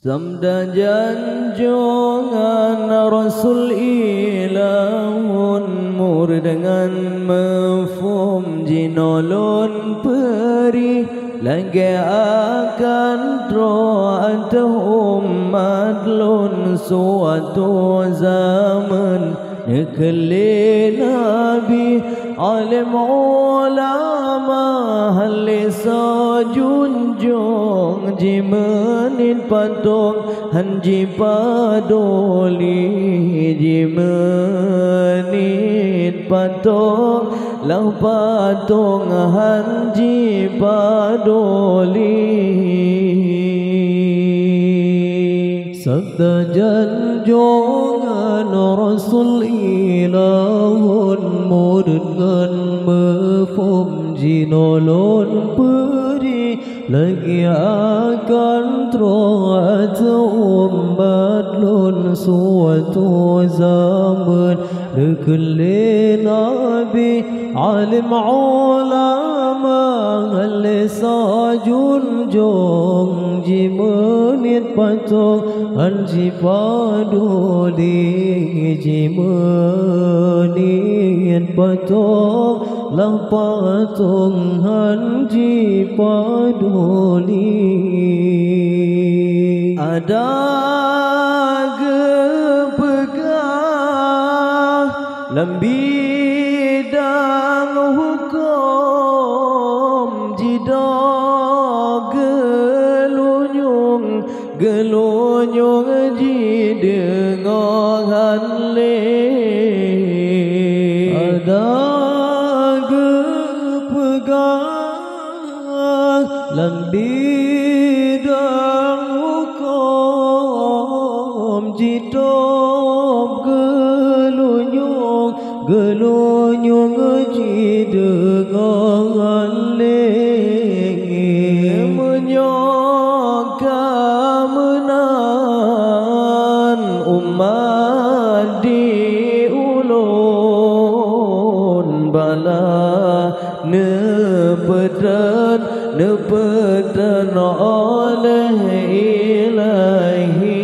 Sabda janjungan Rasul ilahun mur dengan mafhum jinolon peri lagi akan ro'atuh umat lun suatu zaman nekeli nabi alim ulama halisa junjung jimenin patung hanji padoli jimenin patung lau patung hanji padoli sabda janjungan Rasul ilahun mudgan mafhum jinolon peri lagi akan troat umat lun suatu zaman nekeli nabi alim ulama halisa junjung jimenit patung anji padoli jimenit patung lah patung hanji padoli ada gepegah lembidang hukum jidah gelunyung jidengar hanle ada gepegang lan bidang hukum jidah gelunyung jidengar hanle umat diulun bala nepetran oleh ilahi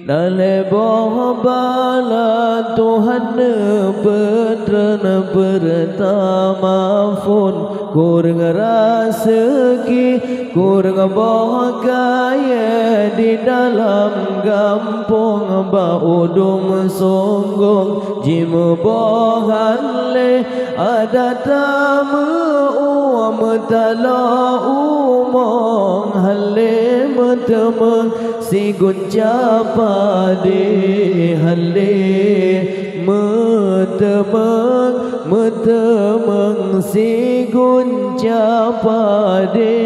dale boh bala Tuhan nepetran pertama pun kurang raseki kurang bahagia di dalam kampung baudung songgong jimu bohanle ada tamu umatala umong halle metemeng si guncapa de halle metemeng si guncapa de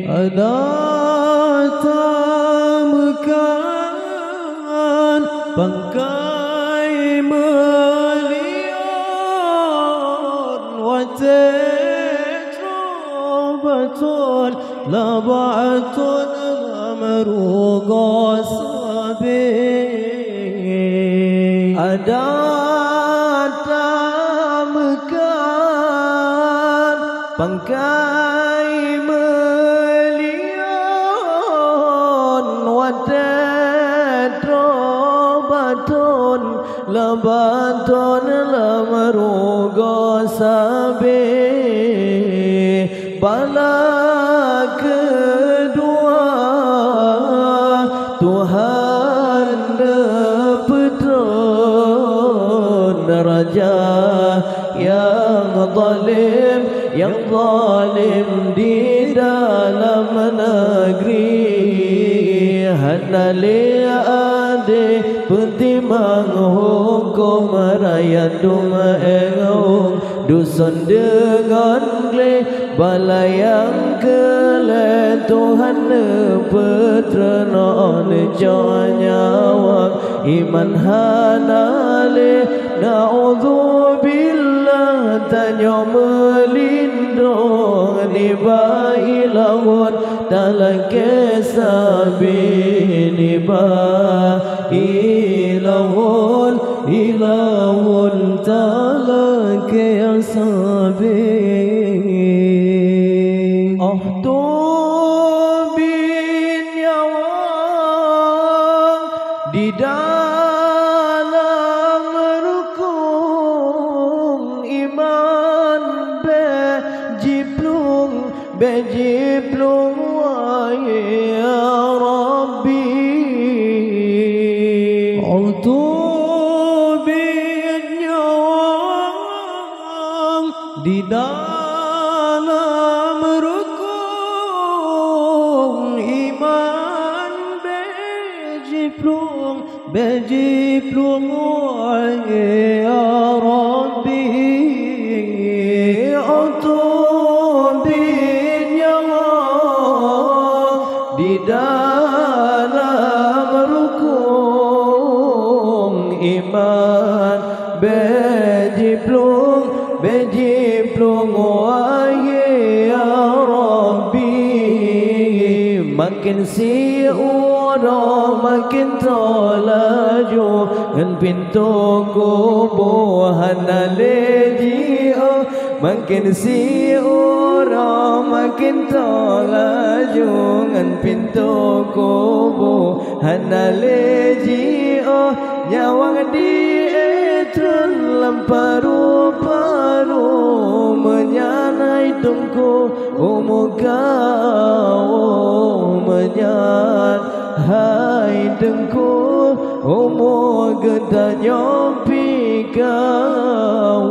ada tamukan bangkai melion watetro baton labatun amaruga sabi ada tamukan bangkai labaton lamaruga sabe bala kedua Tuhan nepetron raja yang zalim di dalam negeri handale ade pentimang hukum rakyat duma engong dusun dengan gle balayang kele Tuhan nepetron jawab iman hanale na'udzubillah tanyo melindung ni bailawat talake sabi ni ilahun talake sabi tu bin nyawa di dalam rukun iman bejiplung ya Rabbi tu bin nyawa di dalam rukun iman bejiplung ya Rabbi tu bin nyawa di dalam rukun iman bejiplung ya Rabbi makin siura makin terlaju ngan pintu kubuhan alejio makin siura makin terlaju ngan pintu kubuhan alejio nyawang di dalam paru-paru menyanai tungku umukau menyan hai dengku umur getah nyopi kau